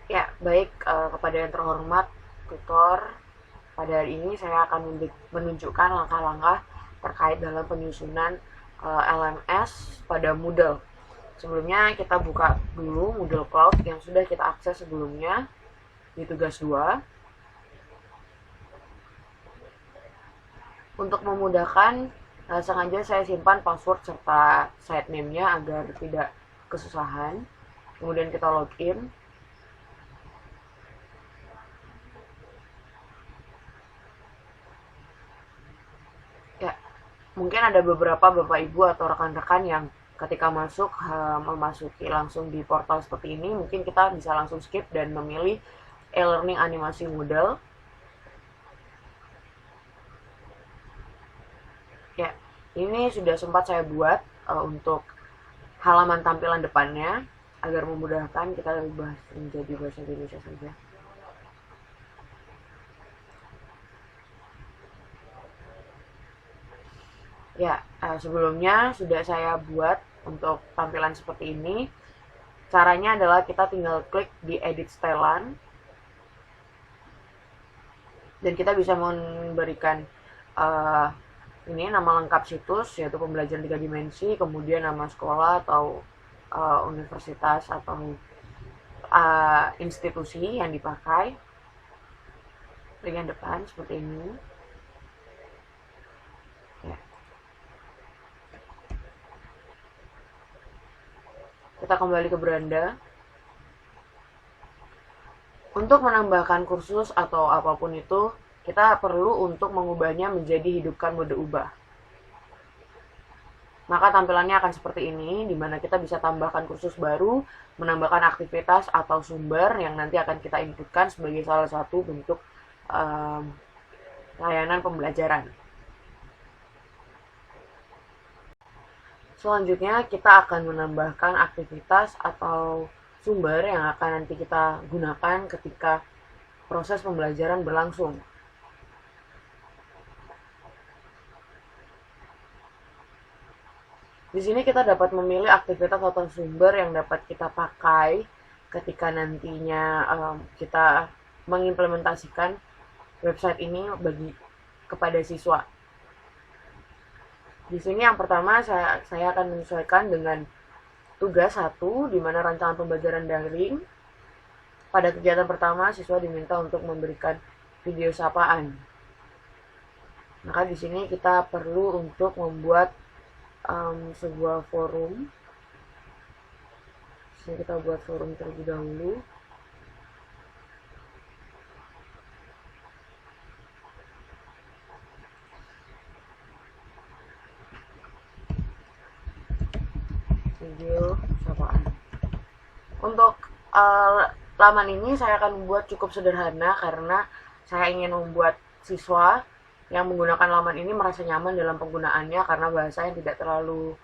Ya, baik, kepada yang terhormat tutor, pada hari ini saya akan menunjukkan langkah-langkah terkait dalam penyusunan LMS pada Moodle. Sebelumnya kita buka dulu Moodle Cloud yang sudah kita akses sebelumnya di tugas 2. Untuk memudahkan, sengaja saya simpan password serta site name-nya agar tidak kesusahan. Kemudian kita login. Ya, mungkin ada beberapa bapak ibu atau rekan-rekan yang ketika masuk memasuki langsung di portal seperti ini, mungkin kita bisa langsung skip dan memilih e-learning animasi Moodle. Ya, ini sudah sempat saya buat untuk halaman tampilan depannya agar memudahkan. Kita ubah menjadi bahasa Indonesia saja. Ya, sebelumnya sudah saya buat untuk tampilan seperti ini. Caranya adalah kita tinggal klik di edit setelan dan kita bisa memberikan uh, ini nama lengkap situs, yaitu pembelajaran 3 dimensi, kemudian nama sekolah atau universitas atau institusi yang dipakai, bagian depan seperti ini. Ya. Kita kembali ke beranda. Untuk menambahkan kursus atau apapun itu, kita perlu untuk mengubahnya menjadi hidupkan mode ubah. Maka tampilannya akan seperti ini, di mana kita bisa tambahkan kursus baru, menambahkan aktivitas atau sumber yang nanti akan kita inputkan sebagai salah satu bentuk um, layanan pembelajaran. Selanjutnya kita akan menambahkan aktivitas atau sumber yang akan nanti kita gunakan ketika proses pembelajaran berlangsung. Di sini kita dapat memilih aktivitas atau sumber yang dapat kita pakai ketika nantinya kita mengimplementasikan website ini kepada siswa. Di sini yang pertama saya akan menyesuaikan dengan tugas 1, di mana rancangan pembelajaran daring. Pada kegiatan pertama, siswa diminta untuk memberikan video sapaan. Maka di sini kita perlu untuk membuat sebuah forum. Sini kita buat forum terlebih dahulu. Video sapaan. Untuk laman ini saya akan membuat cukup sederhana karena saya ingin membuat siswa yang menggunakan laman ini merasa nyaman dalam penggunaannya karena bahasanya tidak terlalu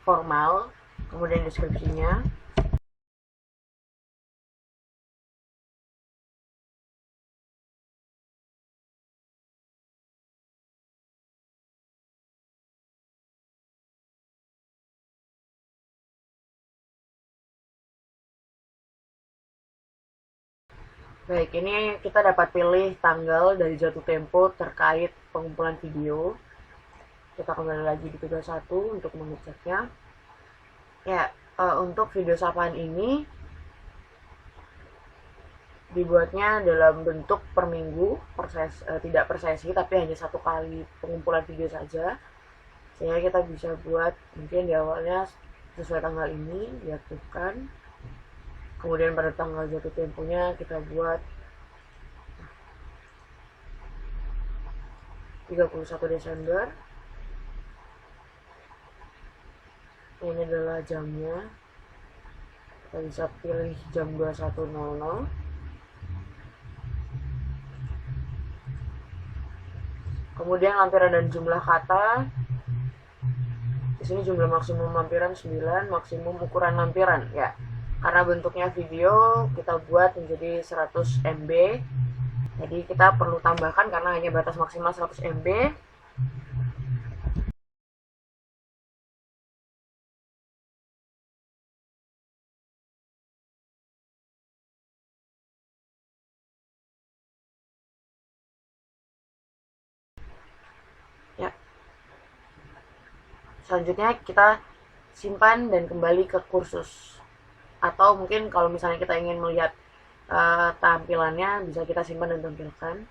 formal. Kemudian deskripsinya. Baik, ini kita dapat pilih tanggal dari jatuh tempo terkait pengumpulan video. Kita kembali lagi di tugas 1 untuk mengeceknya. Ya, untuk video sapaan ini dibuatnya dalam bentuk per minggu, tidak per sesi, tapi hanya 1 kali pengumpulan video saja. Sehingga kita bisa buat mungkin di awalnya sesuai tanggal ini diaktifkan. Kemudian pada tanggal jatuh temponya kita buat 31 Desember. Ini adalah jamnya. Kita bisa pilih jam 21.00. Kemudian lampiran dan jumlah kata. Di sini jumlah maksimum lampiran 9, maksimum ukuran lampiran ya. Karena bentuknya video, kita buat menjadi 100 MB. Jadi kita perlu tambahkan karena hanya batas maksimal 100 MB. Selanjutnya kita simpan dan kembali ke kursus. Atau mungkin kalau misalnya kita ingin melihat tampilannya, bisa kita simpan dan tampilkan.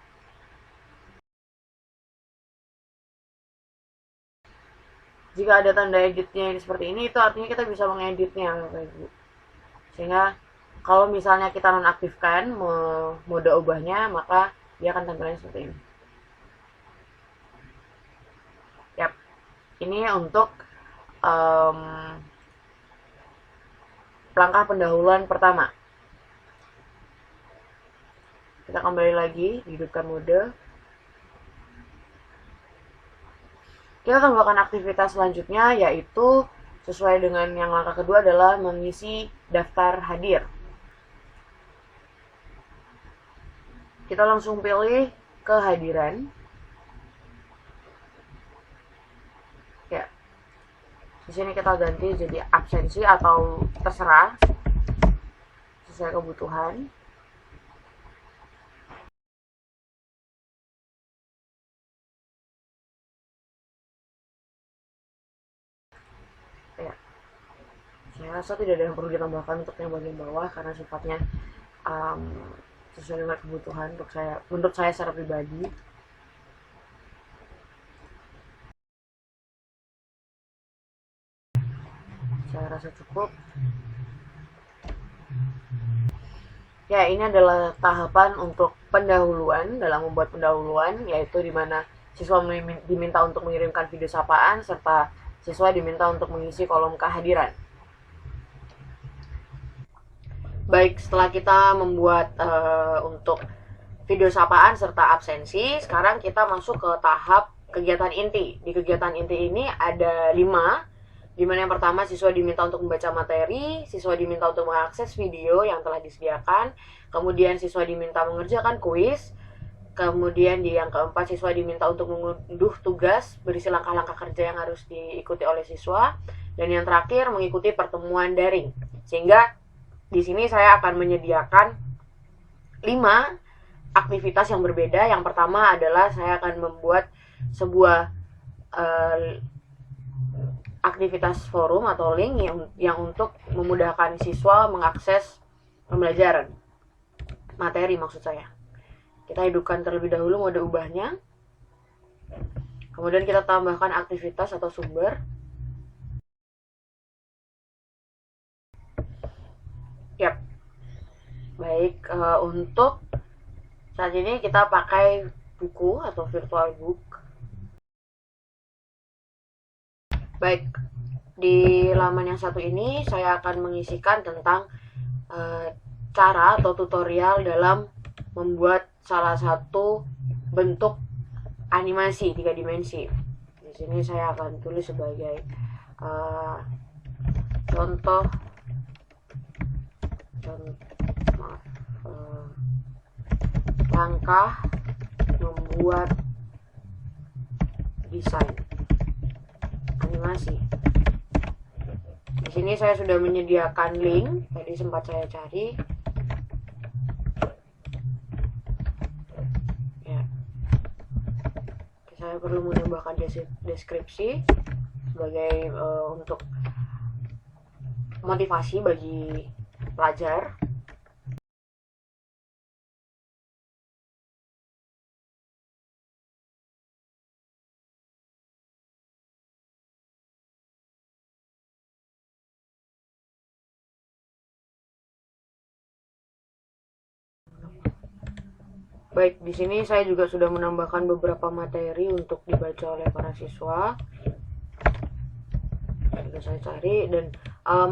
Jika ada tanda editnya yang seperti ini, itu artinya kita bisa mengeditnya, Bapak Ibu. Sehingga kalau misalnya kita nonaktifkan mode ubahnya, maka dia akan tampilnya seperti ini. Yap, ini untuk langkah pendahuluan pertama. Kita kembali lagi, hidupkan mode. Kita tambahkan aktivitas selanjutnya, yaitu sesuai dengan yang langkah kedua adalah mengisi daftar hadir. Kita langsung pilih kehadiran. Ya. Di sini kita ganti jadi absensi atau terserah sesuai kebutuhan. Ya. Saya rasa tidak ada yang perlu ditambahkan untuk yang bagian bawah karena sifatnya sesuai dengan kebutuhan menurut saya secara pribadi. Saya rasa cukup. Ya, ini adalah tahapan untuk pendahuluan dalam membuat pendahuluan, yaitu di mana siswa diminta untuk mengirimkan video sapaan serta siswa diminta untuk mengisi kolom kehadiran. Baik, setelah kita membuat untuk video sapaan serta absensi, sekarang kita masuk ke tahap kegiatan inti. Di kegiatan inti ini ada 5, di mana yang pertama siswa diminta untuk membaca materi, siswa diminta untuk mengakses video yang telah disediakan, kemudian siswa diminta mengerjakan kuis, kemudian di yang keempat siswa diminta untuk mengunduh tugas berisi langkah-langkah kerja yang harus diikuti oleh siswa, dan yang terakhir mengikuti pertemuan daring. Sehingga di sini saya akan menyediakan 5 aktivitas yang berbeda. Yang pertama adalah saya akan membuat sebuah aktivitas forum atau link yang untuk memudahkan siswa mengakses pembelajaran materi maksud saya. Kita hidupkan terlebih dahulu mode ubahnya, kemudian kita tambahkan aktivitas atau sumber. Yap, baik. Untuk saat ini kita pakai buku atau virtual book. Baik, di laman yang satu ini saya akan mengisikan tentang cara atau tutorial dalam membuat salah satu bentuk animasi 3 dimensi. Di sini saya akan tulis sebagai contoh langkah membuat desain animasi. Di sini saya sudah menyediakan link, tadi sempat saya cari. Ya. Saya perlu menambahkan deskripsi sebagai untuk motivasi bagi pelajar. Baik, di sini saya juga sudah menambahkan beberapa materi untuk dibaca oleh para siswa. Juga saya cari, dan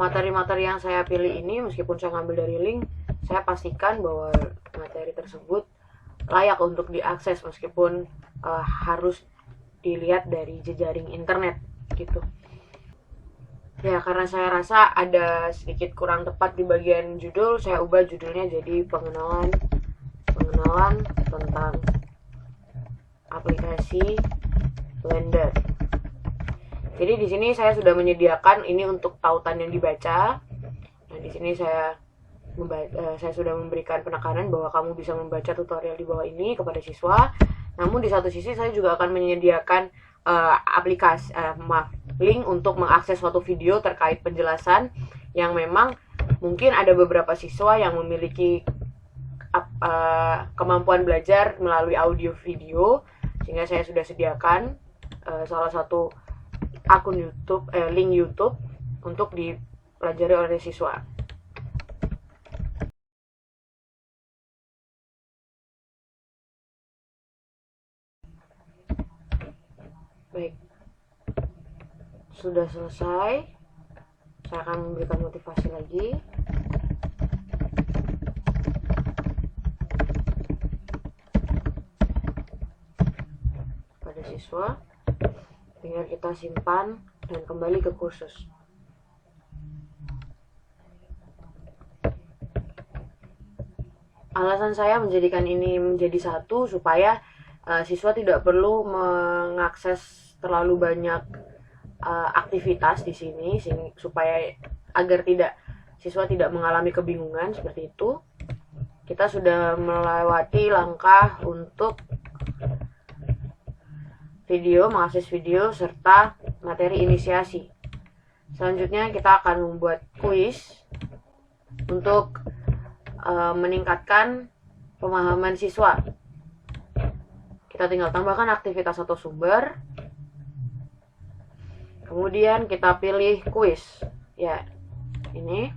materi-materi yang saya pilih ini, meskipun saya ngambil dari link, saya pastikan bahwa materi tersebut layak untuk diakses meskipun harus dilihat dari jejaring internet gitu. Ya, karena saya rasa ada sedikit kurang tepat di bagian judul, saya ubah judulnya jadi pengenalan tentang aplikasi Blender. Jadi di sini saya sudah menyediakan ini untuk tautan yang dibaca. Nah, di sini saya sudah memberikan penekanan bahwa kamu bisa membaca tutorial di bawah ini kepada siswa. Namun di satu sisi saya juga akan menyediakan link untuk mengakses suatu video terkait penjelasan yang memang mungkin ada beberapa siswa yang memiliki kemampuan belajar melalui audio video, sehingga saya sudah sediakan salah satu akun YouTube, link YouTube untuk dipelajari oleh siswa. Baik, sudah selesai. Saya akan memberikan motivasi lagi. Pada siswa, tinggal kita simpan dan kembali ke kursus. Alasan saya menjadikan ini menjadi satu supaya siswa tidak perlu mengakses terlalu banyak aktivitas di sini, supaya agar siswa tidak mengalami kebingungan seperti itu. Kita sudah melewati langkah untuk video, mengakses video, serta materi inisiasi. Selanjutnya kita akan membuat kuis untuk meningkatkan pemahaman siswa. Kita tinggal tambahkan aktivitas atau sumber, kemudian kita pilih kuis. Ya, ini.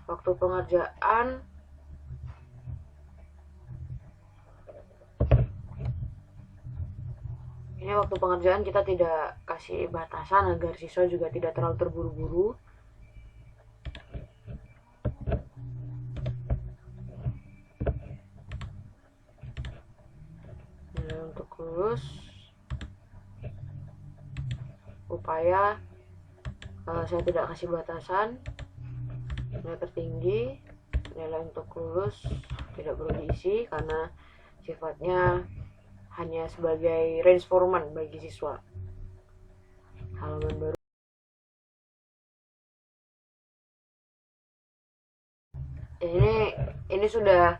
Waktu pengerjaan ini, waktu pengerjaan kita tidak kasih batasan agar siswa juga tidak terlalu terburu-buru. Nah, untuk lulus upaya saya tidak kasih batasan. Nilai tertinggi, nilai untuk lulus tidak perlu diisi karena sifatnya hanya sebagai range format bagi siswa. Halaman baru. Ini sudah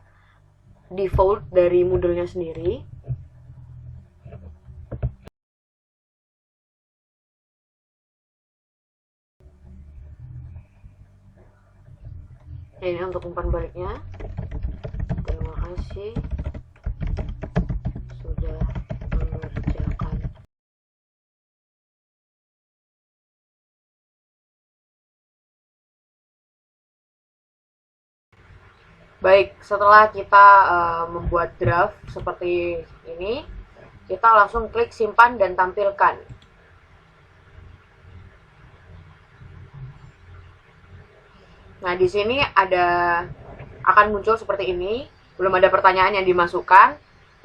default dari Moodle-nya sendiri. Ini untuk umpan baliknya. Terima kasih sudah mengerjakan. Baik, setelah kita membuat draft seperti ini, kita langsung klik simpan dan tampilkan. Nah, di sini akan muncul seperti ini. Belum ada pertanyaan yang dimasukkan.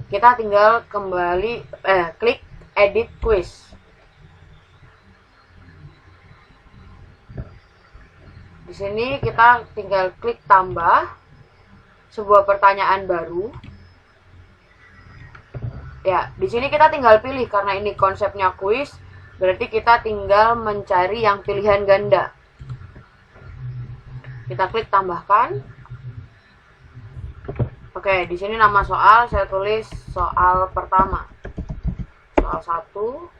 Kita tinggal klik edit quiz. Di sini kita tinggal klik tambah sebuah pertanyaan baru. Ya, di sini kita tinggal pilih karena ini konsepnya quiz, berarti kita tinggal mencari yang pilihan ganda. Kita klik tambahkan. Oke, di sini nama soal saya tulis soal pertama. Soal 1.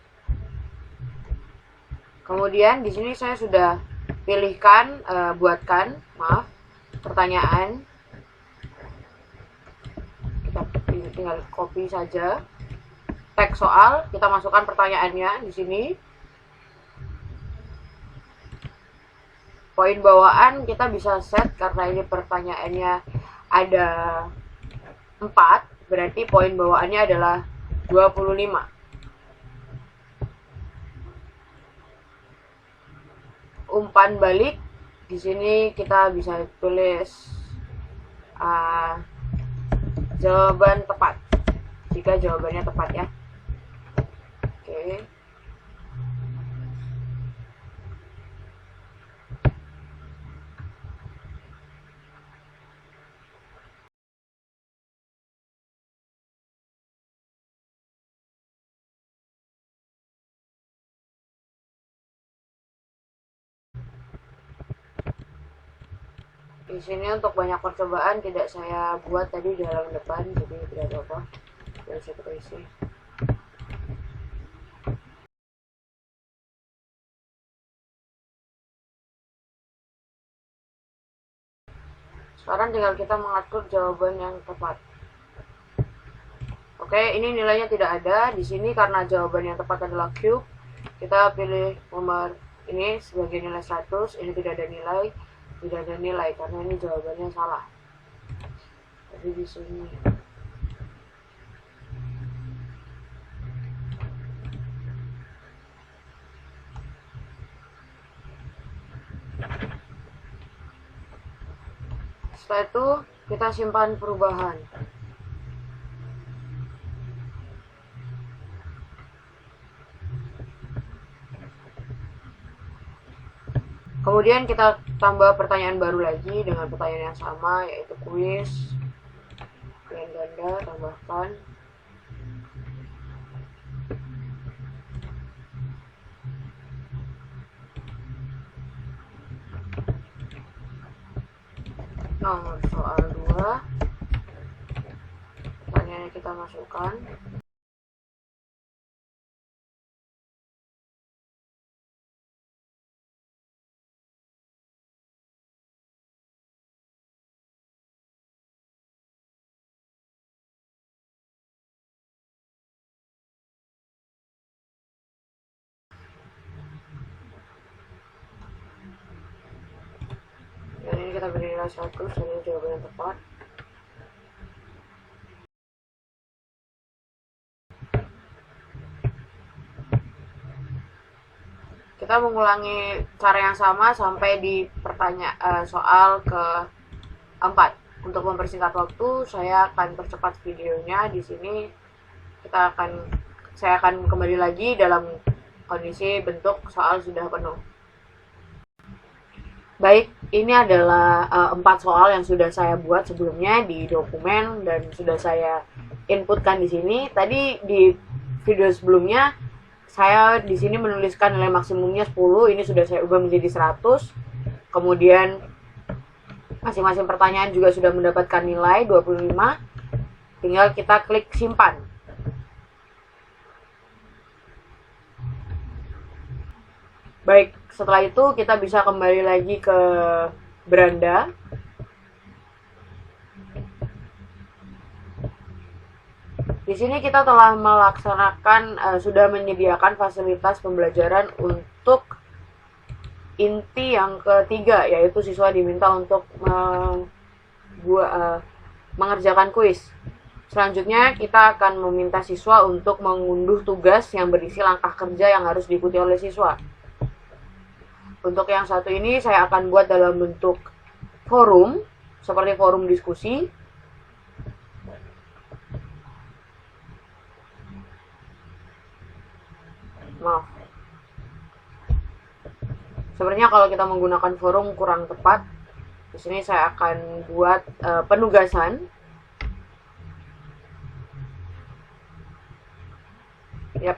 Kemudian di sini saya sudah pilihkan buatkan pertanyaan. Kita tinggal copy saja. Teks soal, kita masukkan pertanyaannya di sini. Poin bawaan kita bisa set karena ini pertanyaannya ada 4, berarti poin bawaannya adalah 25. Umpan balik, di sini kita bisa tulis jawaban tepat jika jawabannya tepat ya. Oke. Di sini untuk banyak percobaan tidak saya buat tadi di halaman depan, jadi tidak ada apa. Jadi saya kita isi. Sekarang tinggal kita mengatur jawaban yang tepat. Oke, ini nilainya tidak ada di sini karena jawaban yang tepat adalah cube. Kita pilih nomor ini sebagai nilai 100, ini tidak ada nilai karena ini jawabannya salah. Jadi di sini. Setelah itu kita simpan perubahan. Kemudian kita tambah pertanyaan baru lagi dengan pertanyaan yang sama, yaitu kuis pilihan ganda, tambahkan. Nomor soal 2, pertanyaannya kita masukkan. Dan ini kita beri nilai 100, ini jawaban yang tepat. Kita mengulangi cara yang sama sampai di soal ke-4. Untuk mempersingkat waktu, saya akan percepat videonya. Di sini saya akan kembali lagi dalam kondisi bentuk soal sudah penuh. Baik, ini adalah 4 soal yang sudah saya buat sebelumnya di dokumen dan sudah saya inputkan di sini. Tadi di video sebelumnya saya di sini menuliskan nilai maksimumnya 10, ini sudah saya ubah menjadi 100. Kemudian masing-masing pertanyaan juga sudah mendapatkan nilai 25. Tinggal kita klik simpan. Baik, setelah itu kita bisa kembali lagi ke beranda. Di sini kita telah melaksanakan, sudah menyediakan fasilitas pembelajaran untuk inti yang ketiga, yaitu siswa diminta untuk mengerjakan kuis. Selanjutnya kita akan meminta siswa untuk mengunduh tugas yang berisi langkah kerja yang harus diikuti oleh siswa. Untuk yang satu ini saya akan buat dalam bentuk forum, seperti forum diskusi. Maaf. Sebenarnya kalau kita menggunakan forum kurang tepat. Di sini saya akan buat penugasan. Yap.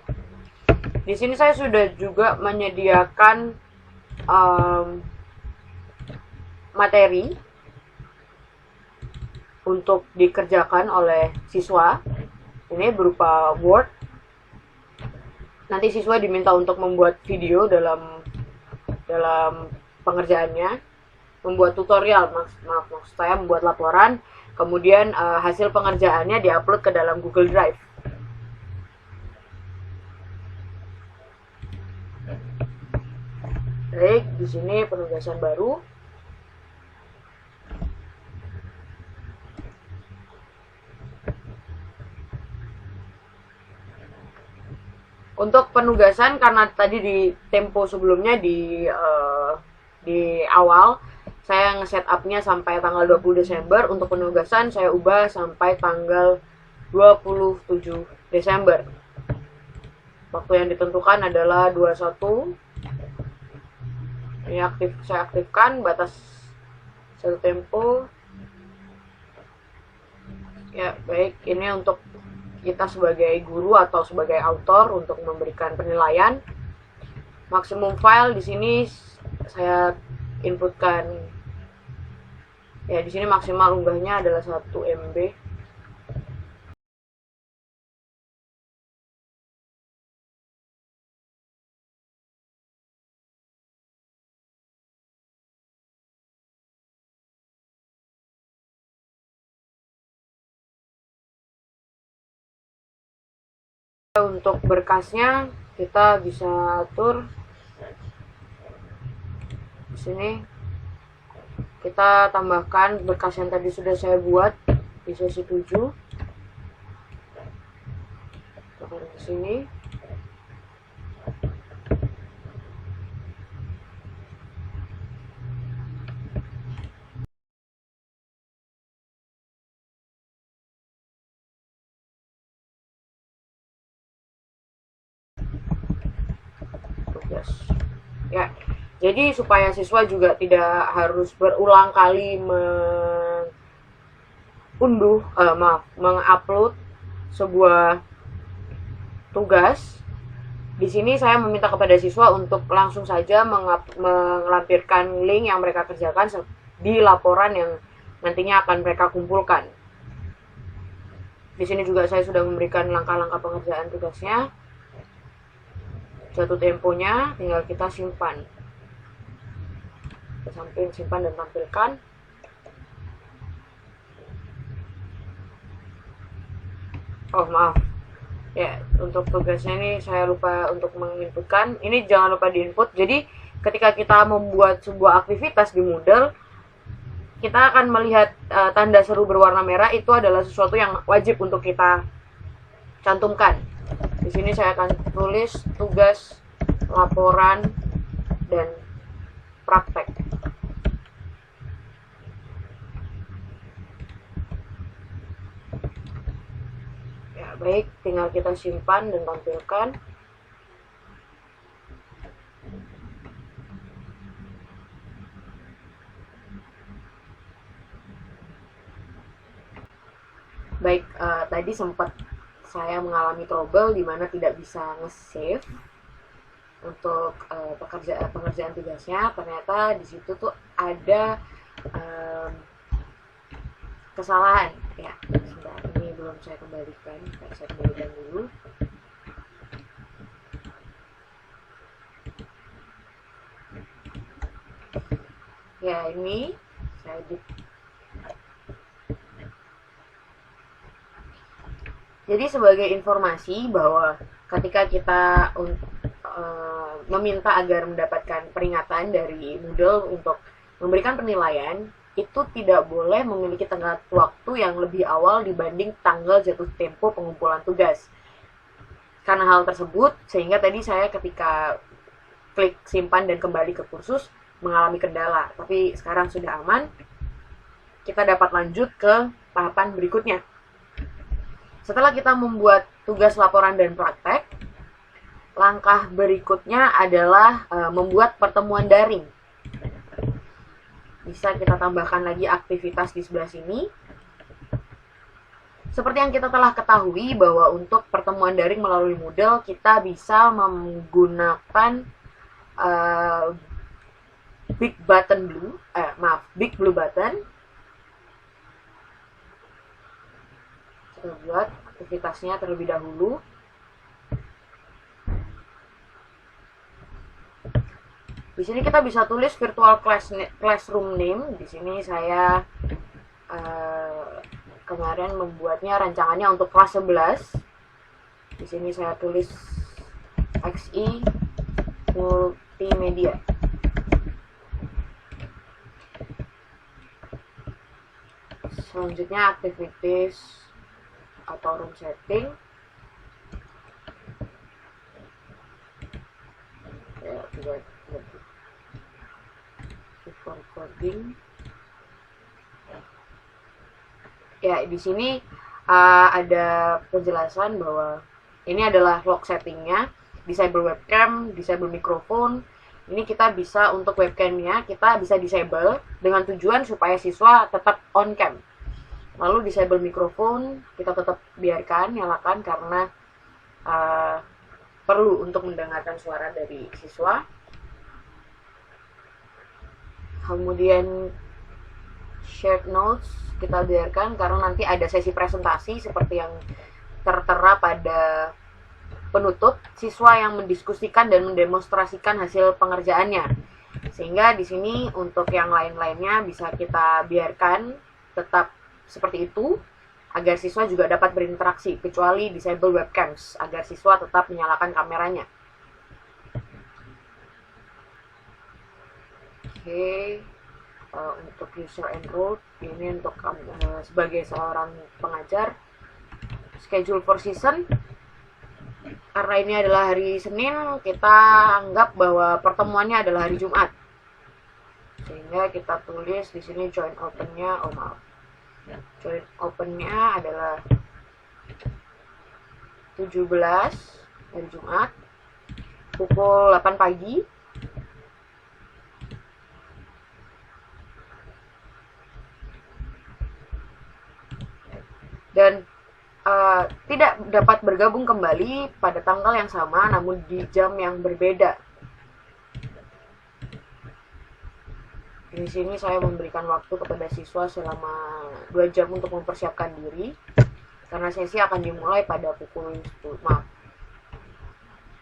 Di sini saya sudah juga menyediakan materi untuk dikerjakan oleh siswa. Ini berupa Word. Nanti siswa diminta untuk membuat video dalam pengerjaannya, membuat tutorial, maksud saya membuat laporan, kemudian hasil pengerjaannya diupload ke dalam Google Drive. Baik, di sini penugasan baru. Untuk penugasan, karena tadi di tempo sebelumnya di awal saya nge-setupnya sampai tanggal 20 Desember, untuk penugasan saya ubah sampai tanggal 27 Desember. Waktu yang ditentukan adalah 21. Ini saya aktifkan batas satu tempo. Ya, baik, ini untuk kita sebagai guru atau sebagai autor untuk memberikan penilaian. Maksimum file di sini saya inputkan Ya, di sini maksimal unggahnya adalah 1 MB. Untuk berkasnya kita bisa atur di sini. Kita tambahkan berkas yang tadi sudah saya buat di sesi 7. Tekan ke sini. Tugas. Ya, jadi supaya siswa juga tidak harus berulang kali mengupload sebuah tugas. Di sini saya meminta kepada siswa untuk langsung saja melampirkan link yang mereka kerjakan di laporan yang nantinya akan mereka kumpulkan. Di sini juga saya sudah memberikan langkah-langkah pengerjaan tugasnya. Jatuh temponya tinggal kita simpan. Kita simpan dan tampilkan. Oh, maaf. Ya, untuk tugasnya ini saya lupa untuk menginputkan. Ini jangan lupa diinput. Jadi, ketika kita membuat sebuah aktivitas di Moodle, kita akan melihat tanda seru berwarna merah. Itu adalah sesuatu yang wajib untuk kita cantumkan. Di sini saya akan tulis tugas, laporan, dan praktek. Ya, baik, tinggal kita simpan dan tampilkan. Baik, tadi sempat saya mengalami trouble di mana tidak bisa nge-save untuk pengerjaan tugasnya. Ternyata di situ tuh ada kesalahan. Ya, sebentar, ini belum saya kembalikan. Saya kembalikan dulu. Ya, ini saya edit. Jadi sebagai informasi bahwa ketika kita meminta agar mendapatkan peringatan dari Moodle untuk memberikan penilaian, itu tidak boleh memiliki tenggat waktu yang lebih awal dibanding tanggal jatuh tempo pengumpulan tugas. Karena hal tersebut, sehingga tadi saya ketika klik simpan dan kembali ke kursus mengalami kendala. Tapi sekarang sudah aman, kita dapat lanjut ke tahapan berikutnya. Setelah kita membuat tugas laporan dan praktek, langkah berikutnya adalah membuat pertemuan daring. Bisa kita tambahkan lagi aktivitas di sebelah sini. Seperti yang kita telah ketahui bahwa untuk pertemuan daring melalui Moodle, kita bisa menggunakan big blue button. Kita buat aktivitasnya terlebih dahulu. Di sini kita bisa tulis virtual classroom name. Di sini saya kemarin membuatnya rancangannya untuk kelas 11. Di sini saya tulis XI Multimedia. Selanjutnya activities atau room setting. Ya, buat recording. Ya, di sini ada penjelasan bahwa ini adalah log settingnya, disable webcam, disable mikrofon. Ini kita bisa untuk webcamnya kita bisa disable dengan tujuan supaya siswa tetap on cam. Lalu disable mikrofon kita tetap biarkan nyalakan karena perlu untuk mendengarkan suara dari siswa. Kemudian shared notes kita biarkan karena nanti ada sesi presentasi seperti yang tertera pada penutup, siswa yang mendiskusikan dan mendemonstrasikan hasil pengerjaannya. Sehingga di sini untuk yang lain-lainnya bisa kita biarkan tetap seperti itu agar siswa juga dapat berinteraksi, kecuali disable webcams agar siswa tetap menyalakan kameranya. Oke, untuk user enrolled ini untuk sebagai seorang pengajar. Schedule for season, karena ini adalah hari Senin, kita anggap bahwa pertemuannya adalah hari Jumat, sehingga kita tulis di sini join opennya, join opennya adalah 17 hari Jumat pukul 8 pagi. Dan tidak dapat bergabung kembali pada tanggal yang sama namun di jam yang berbeda. Di sini saya memberikan waktu kepada siswa selama 2 jam untuk mempersiapkan diri karena sesi akan dimulai pada pukul 10. Maaf,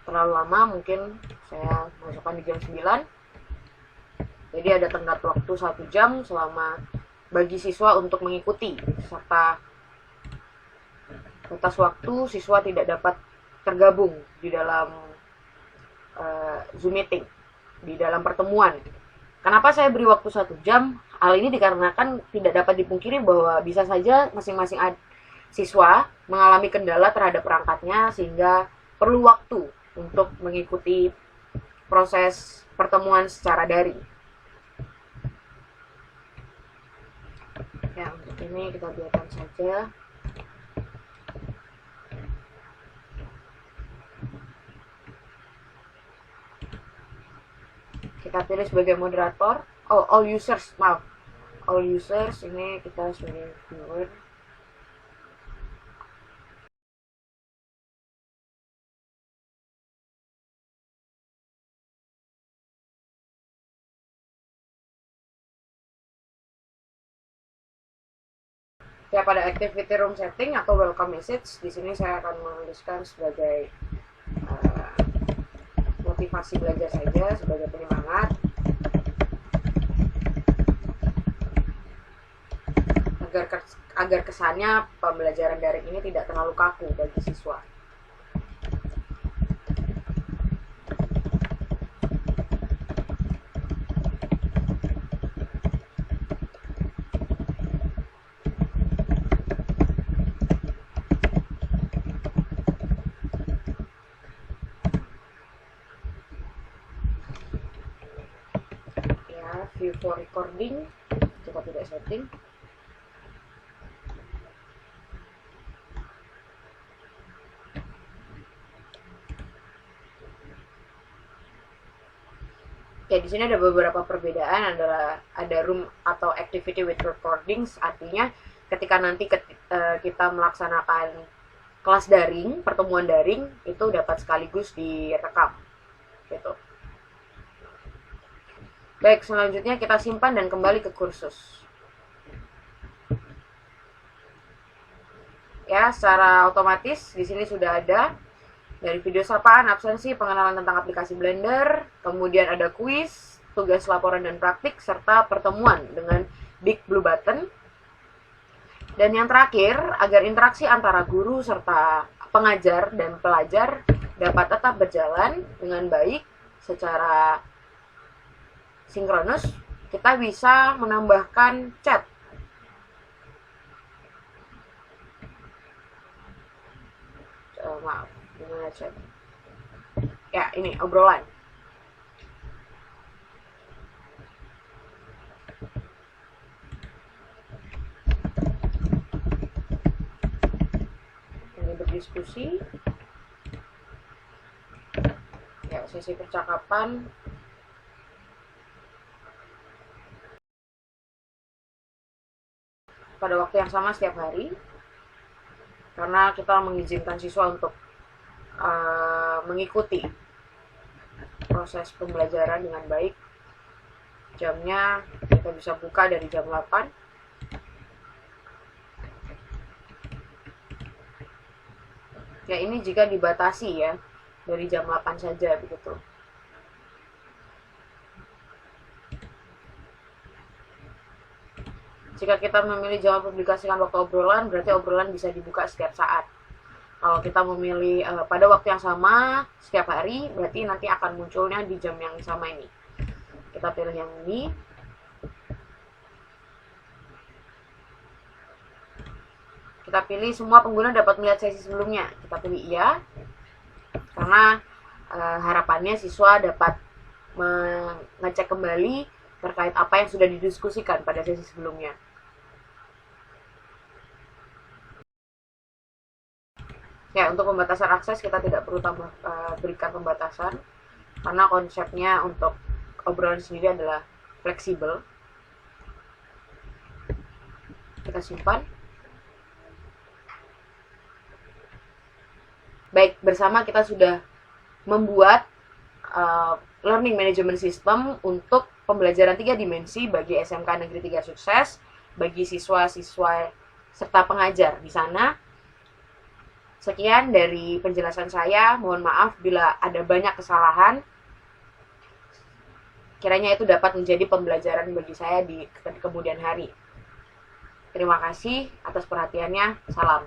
terlalu lama, mungkin saya masukkan di jam 9. Jadi ada tenggat waktu 1 jam selama bagi siswa untuk mengikuti, serta batas waktu siswa tidak dapat tergabung di dalam Zoom meeting, di dalam pertemuan. Kenapa saya beri waktu 1 jam? Hal ini dikarenakan tidak dapat dipungkiri bahwa bisa saja masing-masing siswa mengalami kendala terhadap perangkatnya sehingga perlu waktu untuk mengikuti proses pertemuan secara daring. Ya, untuk ini kita biarkan saja. Kita pilih sebagai moderator. All users, maaf. All users, ini kita sebagai viewer. Ya, pada activity room setting atau welcome message, di sini saya akan menuliskan sebagai motivasi belajar saja, sebagai penyemangat agar kesannya pembelajaran daring ini tidak terlalu kaku bagi siswa. View for recording kita tidak setting. Ya, di sini ada beberapa perbedaan, adalah ada room atau activity with recordings, artinya ketika nanti kita melaksanakan kelas daring, pertemuan daring itu dapat sekaligus direkam gitu. Baik, selanjutnya kita simpan dan kembali ke kursus. Ya, secara otomatis di sini sudah ada dari video sapaan, absensi, pengenalan tentang aplikasi Blender, kemudian ada kuis, tugas laporan dan praktik, serta pertemuan dengan Big Blue Button. Dan yang terakhir, agar interaksi antara guru serta pengajar dan pelajar dapat tetap berjalan dengan baik secara sinkronus, kita bisa menambahkan chat. Maaf, gimana chat? Ya, ini obrolan. Ini berdiskusi. Ya, sesi percakapan. Pada waktu yang sama setiap hari, karena kita mengizinkan siswa untuk mengikuti proses pembelajaran dengan baik. Jamnya kita bisa buka dari jam 8 Ya, ini jika dibatasi ya, dari jam 8 saja begitu. Jika kita memilih jangan publikasikan waktu obrolan, berarti obrolan bisa dibuka setiap saat. Kalau kita memilih pada waktu yang sama setiap hari, berarti nanti akan munculnya di jam yang sama ini. Kita pilih yang ini. Kita pilih semua pengguna dapat melihat sesi sebelumnya. Kita pilih iya, karena harapannya siswa dapat mengecek kembali terkait apa yang sudah didiskusikan pada sesi sebelumnya. Ya, untuk pembatasan akses kita tidak perlu berikan pembatasan, karena konsepnya untuk obrolan sendiri adalah fleksibel. Kita simpan. Baik, bersama kita sudah membuat learning management system untuk pembelajaran 3 dimensi bagi SMK Negeri 3 Sukses, bagi siswa-siswa serta pengajar di sana. Sekian dari penjelasan saya, mohon maaf bila ada banyak kesalahan. Kiranya itu dapat menjadi pembelajaran bagi saya di kemudian hari. Terima kasih atas perhatiannya, salam.